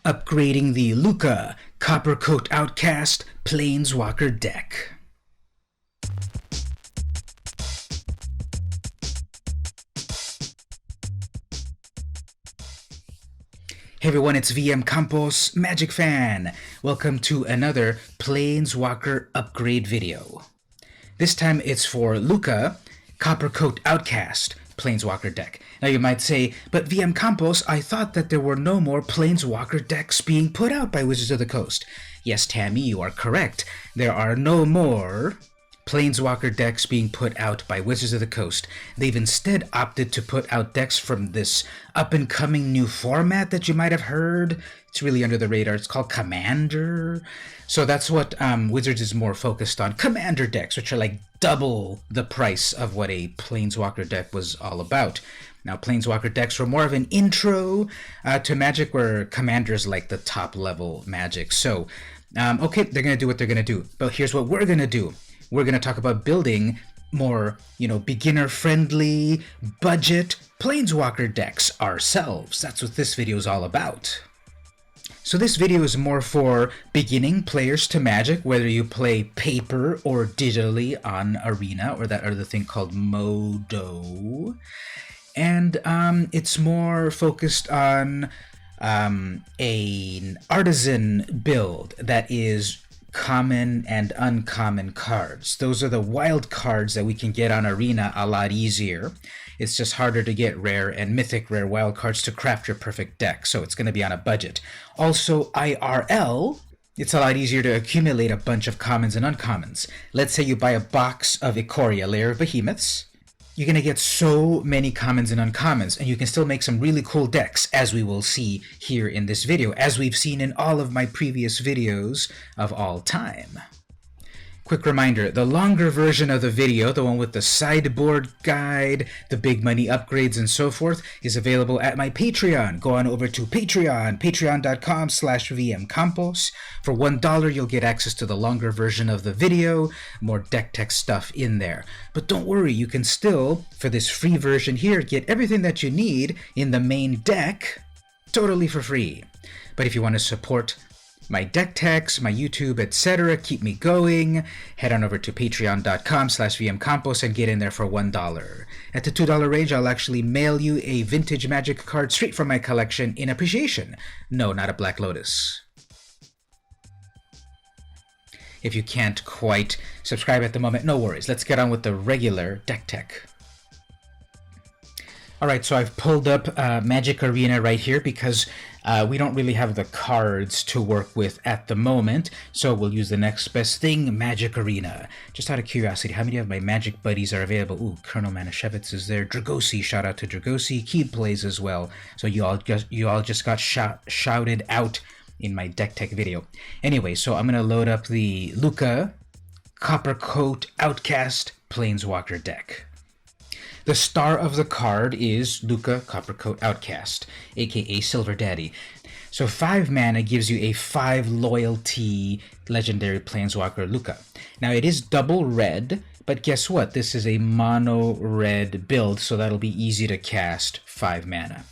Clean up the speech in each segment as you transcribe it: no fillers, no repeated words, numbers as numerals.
upgrading the Lukka Coppercoat Outcast Planeswalker deck. Hey everyone, it's VM Campos, Magic Fan. Welcome to another Planeswalker upgrade video. This time it's for Lukka Coppercoat Outcast Planeswalker deck. Now you might say, but VM Campos, I thought that there were no more Planeswalker decks being put out by Wizards of the Coast. Yes, Tammy, you are correct. There are no more Planeswalker decks being put out by Wizards of the Coast. They've instead opted to put out decks from this up-and-coming new format that you might have heard. It's really under the radar. It's called Commander. So that's what Wizards is more focused on. Commander decks, which are like double the price of what a Planeswalker deck was all about. Now, Planeswalker decks were more of an intro to Magic, where Commander is like the top-level Magic. So, okay, they're going to do what they're going to do. But here's what we're going to do. We're going to talk about building more, beginner-friendly, budget Planeswalker decks ourselves. That's what this video is all about. So this video is more for beginning players to Magic, whether you play paper or digitally on Arena, or that other thing called Modo. And it's more focused on an artisan build that is common and uncommon cards. Those are the wild cards that we can get on Arena a lot easier. It's just harder to get rare and mythic rare wild cards to craft your perfect deck, so it's going to be on a budget. Also, IRL, it's a lot easier to accumulate a bunch of commons and uncommons. Let's say you buy a box of Ikoria, Lair of Behemoths. You're going to get so many commons and uncommons, and you can still make some really cool decks, as we will see here in this video, as we've seen in all of my previous videos of all time. Quick reminder, the longer version of the video, the one with the sideboard guide, the big money upgrades, and so forth, is available at my Patreon. Go on over to Patreon, patreon.com/vmcampos. For $1, you'll get access to the longer version of the video, more deck tech stuff in there. But don't worry, you can still, for this free version here, get everything that you need in the main deck, totally for free. But if you want to support my deck techs, my YouTube, etc., keep me going, head on over to patreon.com/vmcampos and get in there for $1. At the $2 range, I'll actually mail you a vintage Magic card straight from my collection in appreciation. No, not a Black Lotus. If you can't quite subscribe at the moment, no worries. Let's get on with the regular deck tech. Alright, so I've pulled up Magic Arena right here because we don't really have the cards to work with at the moment, so we'll use the next best thing, Magic Arena. Just out of curiosity, how many of my Magic buddies are available? Ooh, Colonel Manischewitz is there. Dragosi, shout out to Dragosi. Keeb plays as well. So you all just got shouted out in my deck tech video. Anyway, so I'm going to load up the Lukka Coppercoat Outcast Planeswalker deck. The star of the card is Lukka Coppercoat Outcast, aka Silver Daddy. So 5 mana gives you a 5 loyalty legendary Planeswalker Lukka. Now it is double red, but guess what? This is a mono red build, so that'll be easy to cast 5 mana.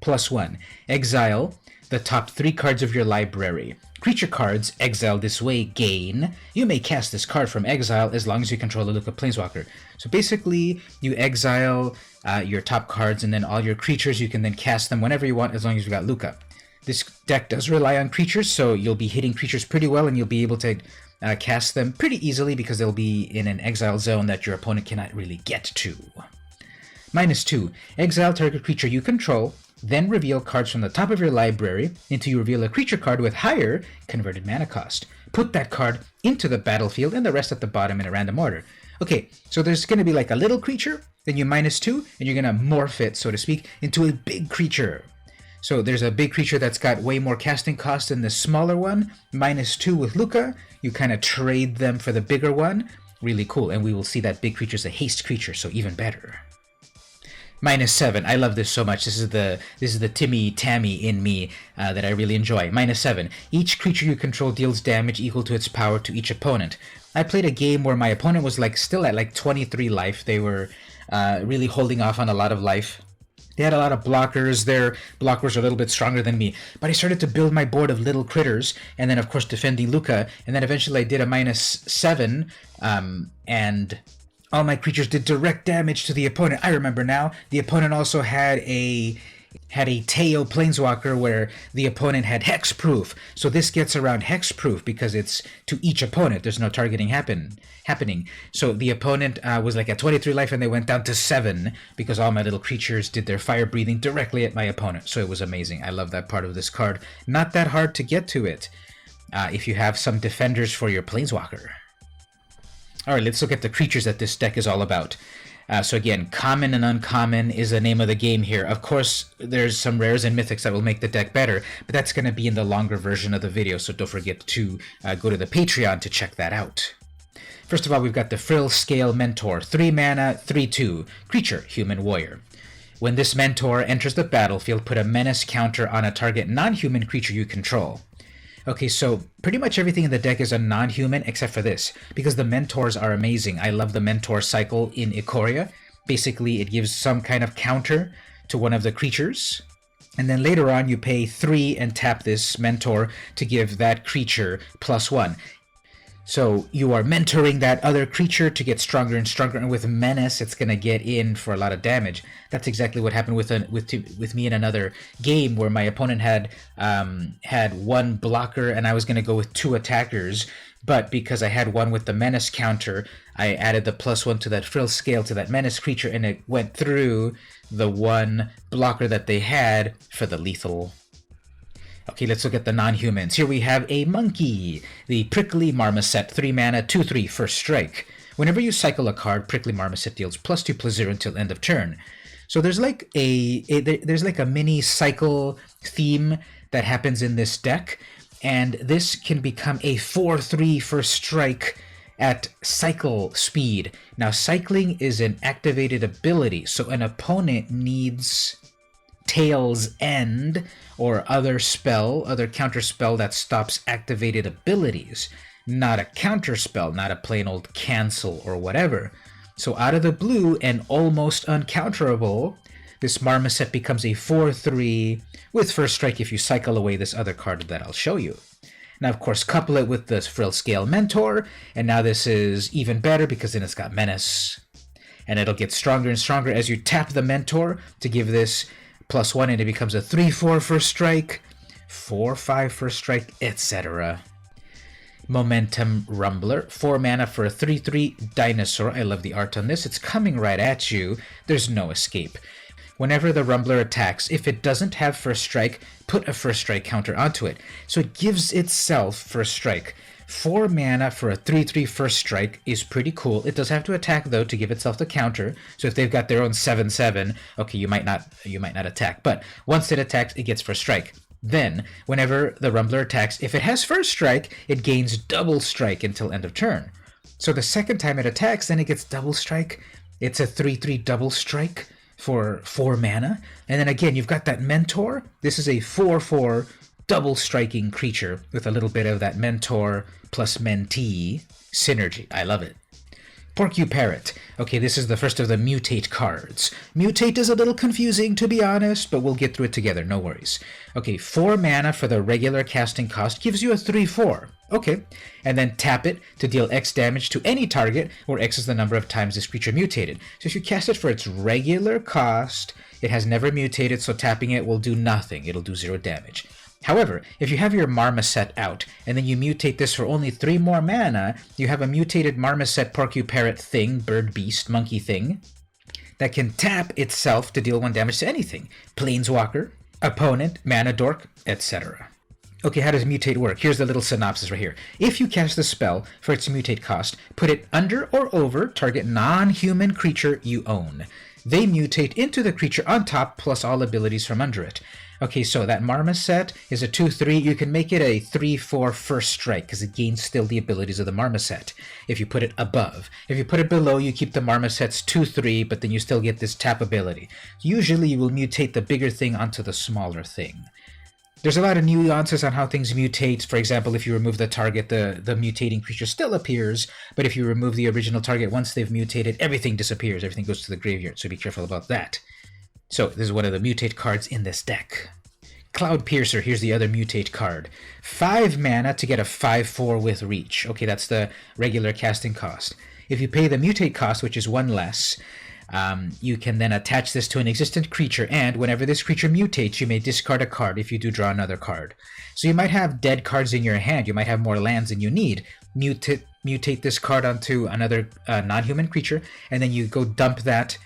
+1. Exile the top 3 cards of your library. Creature cards exiled this way gain. You may cast this card from exile as long as you control the Lukka Planeswalker. So basically, you exile your top cards, and then all your creatures, you can then cast them whenever you want as long as you got Lukka. This deck does rely on creatures, so you'll be hitting creatures pretty well, and you'll be able to cast them pretty easily because they'll be in an exile zone that your opponent cannot really get to. -2. Exile target creature you control, then reveal cards from the top of your library until you reveal a creature card with higher converted mana cost. Put that card into the battlefield and the rest at the bottom in a random order. Okay, so there's going to be like a little creature, then you -2, and you're going to morph it, so to speak, into a big creature. So there's a big creature that's got way more casting cost than the smaller one, -2 with Lukka. You kind of trade them for the bigger one. Really cool, and we will see that big creature is a haste creature, so even better. -7. I love this so much. This is the Timmy Tammy in me that I really enjoy. -7. Each creature you control deals damage equal to its power to each opponent. I played a game where my opponent was still at 23 life. They were really holding off on a lot of life. They had a lot of blockers. Their blockers are a little bit stronger than me. But I started to build my board of little critters, and then, of course, defending Lukka. And then eventually I did a -7, and all my creatures did direct damage to the opponent. I remember now. The opponent also had a Teo Planeswalker where the opponent had hexproof. So this gets around hexproof because it's to each opponent. There's no targeting happening. So the opponent was like at 23 life and they went down to 7 because all my little creatures did their fire breathing directly at my opponent. So it was amazing. I love that part of this card. Not that hard to get to it if you have some defenders for your Planeswalker. Alright, let's look at the creatures that this deck is all about. So again, common and uncommon is the name of the game here. Of course, there's some rares and mythics that will make the deck better, but that's going to be in the longer version of the video, so don't forget to go to the Patreon to check that out. First of all, we've got the Frill Scale Mentor, 3 mana, 3/2, creature, human warrior. When this Mentor enters the battlefield, put a menace counter on a target non-human creature you control. Okay, so pretty much everything in the deck is a non-human except for this, because the Mentors are amazing. I love the Mentor cycle in Ikoria. Basically, it gives some kind of counter to one of the creatures, and then later on you pay 3 and tap this Mentor to give that creature +1. So you are mentoring that other creature to get stronger and stronger, and with Menace, it's going to get in for a lot of damage. That's exactly what happened with me in another game where my opponent had 1 blocker and I was going to go with 2 attackers, but because I had 1 with the Menace counter, I added the +1 to that Frill Scale to that Menace creature, and it went through the 1 blocker that they had for the lethal. Okay, let's look at the non-humans. Here we have a monkey, the Prickly Marmoset, 3 mana, 2/3, first strike. Whenever you cycle a card, Prickly Marmoset deals +2/+0 until end of turn. So there's like a mini cycle theme that happens in this deck, and this can become a 4/3 first strike at cycle speed. Now, cycling is an activated ability, so an opponent needs Tail's End or other counter spell that stops activated abilities, not a counter spell, not a plain old cancel or whatever. So out of the blue and almost uncounterable, this Marmoset becomes a 4/3 with first strike if you cycle away this other card that I'll show you. Now, of course, couple it with this Frill Scale Mentor, and now this is even better because then it's got Menace. And it'll get stronger and stronger as you tap the Mentor to give this +1, and it becomes a 3/4 first strike, 4/5 first strike, etc. Momentum Rumbler, 4 mana for a 3/3 dinosaur. I love the art on this. It's coming right at you. There's no escape. Whenever the Rumbler attacks, if it doesn't have first strike, put a first strike counter onto it. So it gives itself first strike. 4 mana for a 3/3 first strike is pretty cool. It does have to attack, though, to give itself the counter. So if they've got their own 7/7, okay, you might not attack. But once it attacks, it gets first strike. Then, whenever the Rumbler attacks, if it has first strike, it gains double strike until end of turn. So the second time it attacks, then it gets double strike. It's a 3/3 double strike for 4 mana. And then again, you've got that Mentor. This is a 4/4 double striking creature with a little bit of that Mentor plus Mentee synergy. I love it. Porcuparrot. Okay, this is the first of the Mutate cards. Mutate is a little confusing, to be honest, but we'll get through it together, no worries. Okay, 4 mana for the regular casting cost gives you a 3/4. Okay, and then tap it to deal X damage to any target, where X is the number of times this creature mutated. So if you cast it for its regular cost, it has never mutated, so tapping it will do nothing. It'll do 0 damage. However, if you have your Marmoset out, and then you mutate this for only 3 more mana, you have a mutated Marmoset Porcuparrot thing, bird beast, monkey thing, that can tap itself to deal 1 damage to anything. Planeswalker, opponent, mana dork, etc. Okay, how does mutate work? Here's the little synopsis right here. If you cast the spell for its mutate cost, put it under or over target non-human creature you own. They mutate into the creature on top plus all abilities from under it. Okay, so that Marmoset is a 2/3. You can make it a 3/4 first strike because it gains still the abilities of the Marmoset if you put it above. If you put it below, you keep the Marmoset's 2/3, but then you still get this tap ability. Usually you will mutate the bigger thing onto the smaller thing. There's a lot of nuances on how things mutate. For example, if you remove the target, the mutating creature still appears, but if you remove the original target, once they've mutated, everything disappears. Everything goes to the graveyard, so be careful about that. So this is one of the mutate cards in this deck. Cloud Piercer, here's the other mutate card. 5 mana to get a 5/4 with reach. Okay, that's the regular casting cost. If you pay the mutate cost, which is 1 less, you can then attach this to an existent creature, and whenever this creature mutates, you may discard a card if you do draw another card. So you might have dead cards in your hand, you might have more lands than you need. Mutate this card onto another non-human creature, and then you go dump that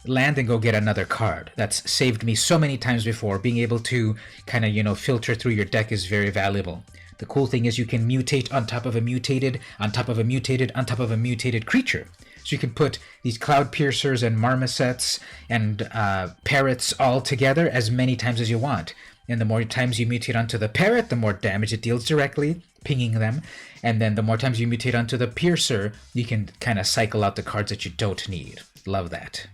land and go get another card. That's saved me so many times before. Being able to kind of, filter through your deck is very valuable. The cool thing is you can mutate on top of a mutated, on top of a mutated, on top of a mutated creature. So you can put these Cloud Piercers and Marmosets and Parrots all together as many times as you want. And the more times you mutate onto the Parrot, the more damage it deals directly, pinging them. And then the more times you mutate onto the Piercer, you can kind of cycle out the cards that you don't need. Love that.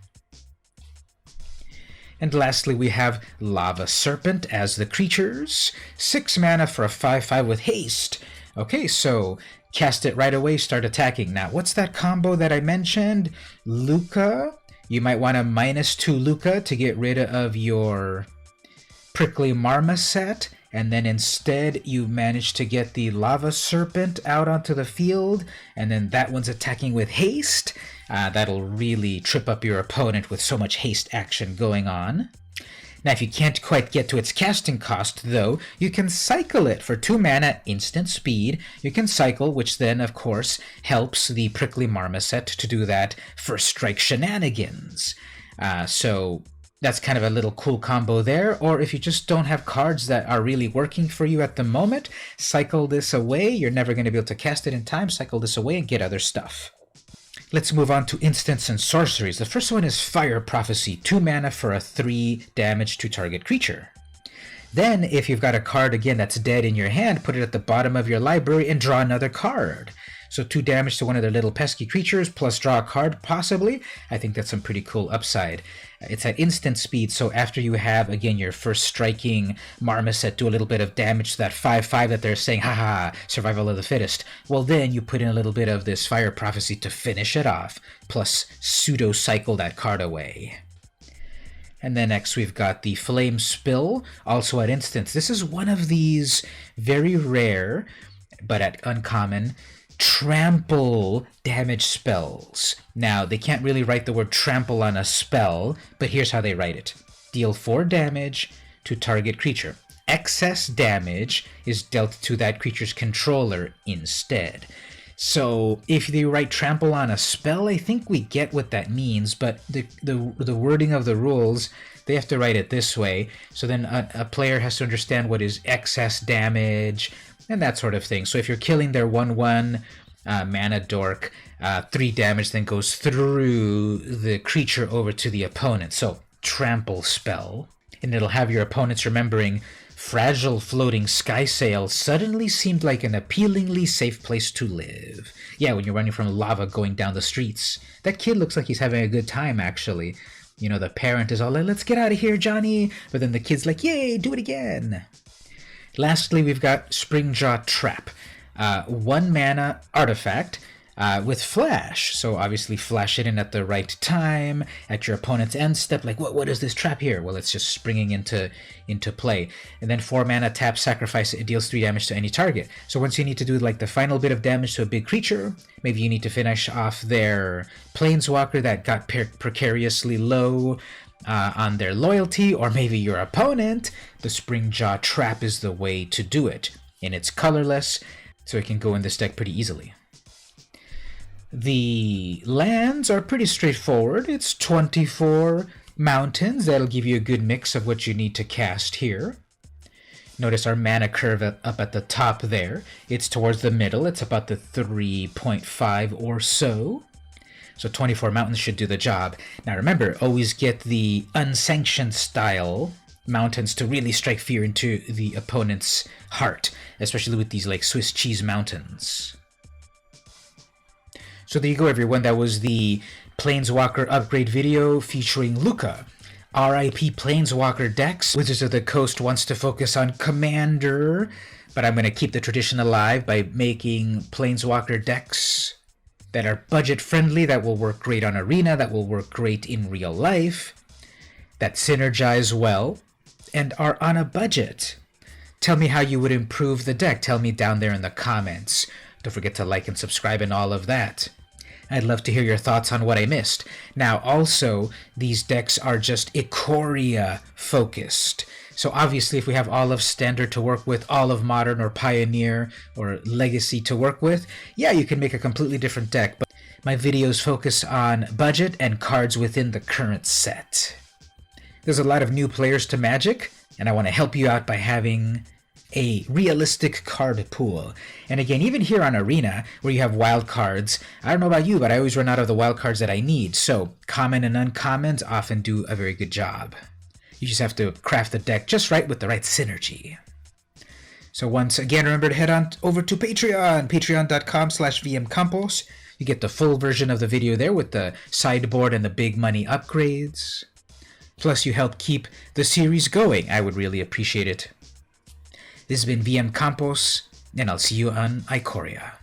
And lastly, we have Lava Serpent as the creatures. 6 mana for a 5/5 with haste. Okay, so cast it right away, start attacking. Now, what's that combo that I mentioned? Lukka. You might want a -2 Lukka to get rid of your Prickly Marmoset, and then instead you manage to get the Lava Serpent out onto the field, and then that one's attacking with haste. That'll really trip up your opponent with so much haste action going on. Now, if you can't quite get to its casting cost, though, you can cycle it for 2 mana, instant speed. You can cycle, which then, of course, helps the Prickly Marmoset to do that first strike shenanigans. So that's kind of a little cool combo there. Or if you just don't have cards that are really working for you at the moment, cycle this away. You're never going to be able to cast it in time. Cycle this away and get other stuff. Let's move on to instants and sorceries. The first one is Fire Prophecy, 2 mana for a 3 damage to target creature. Then, if you've got a card, again, that's dead in your hand, put it at the bottom of your library and draw another card. So 2 damage to one of their little pesky creatures, plus draw a card, possibly. I think that's some pretty cool upside. It's at instant speed, so after you have, again, your first striking Marmoset do a little bit of damage to that 5/5 that they're saying, haha, survival of the fittest. Well, then you put in a little bit of this Fire Prophecy to finish it off, plus pseudo-cycle that card away. And then next we've got the Flame Spill, also at instance. This is one of these very rare, but at uncommon, trample damage spells. Now, they can't really write the word trample on a spell, but here's how they write it. Deal 4 damage to target creature. Excess damage is dealt to that creature's controller instead. So if they write trample on a spell, I think we get what that means, but the wording of the rules, they have to write it this way. So then a player has to understand what is excess damage and that sort of thing. So if you're killing their 1/1 mana dork, 3 damage then goes through the creature over to the opponent. So trample spell. And it'll have your opponents remembering fragile floating sky sail suddenly seemed like an appealingly safe place to live. Yeah, when you're running from lava going down the streets. That kid looks like he's having a good time, actually. The parent is all like, let's get out of here, Johnny. But then the kid's like, yay, do it again. Lastly, we've got Springja Trap. 1 mana artifact with flash. So obviously flash it in at the right time, at your opponent's end step. Like, what is this trap here? Well, it's just springing into play. And then 4 mana, tap, sacrifice it. It deals 3 damage to any target. So once you need to do like the final bit of damage to a big creature, maybe you need to finish off their Planeswalker that got precariously low on their loyalty, or maybe your opponent, the Springja Trap is the way to do it. And it's colorless, so it can go in this deck pretty easily. The lands are pretty straightforward. It's 24 mountains. That'll give you a good mix of what you need to cast here. Notice our mana curve up at the top there. It's towards the middle. It's about the 3.5 or so. So 24 mountains should do the job. Now remember, always get the unsanctioned style mountains to really strike fear into the opponent's heart, especially with these like Swiss cheese mountains. So there you go, everyone. That was the Planeswalker upgrade video featuring Lukka. RIP Planeswalker decks. Wizards of the Coast wants to focus on Commander, but I'm going to keep the tradition alive by making Planeswalker decks that are budget friendly, that will work great on Arena, that will work great in real life, that synergize well and are on a budget. Tell me how you would improve the deck. Tell me down there in the comments. Don't forget to like and subscribe and all of that. I'd love to hear your thoughts on what I missed. Now, also, these decks are just Ikoria focused. So obviously, if we have all of Standard to work with, all of Modern or Pioneer or Legacy to work with, yeah, you can make a completely different deck. But my videos focus on budget and cards within the current set. There's a lot of new players to Magic, and I want to help you out by having a realistic card pool. And again, even here on Arena, where you have wild cards, I don't know about you, but I always run out of the wild cards that I need. So common and uncommons often do a very good job. You just have to craft the deck just right with the right synergy. So once again, remember to head on over to Patreon, patreon.com/vmcampos. You get the full version of the video there with the sideboard and the big money upgrades. Plus, you help keep the series going. I would really appreciate it. This has been VM Campos, and I'll see you on Ikoria.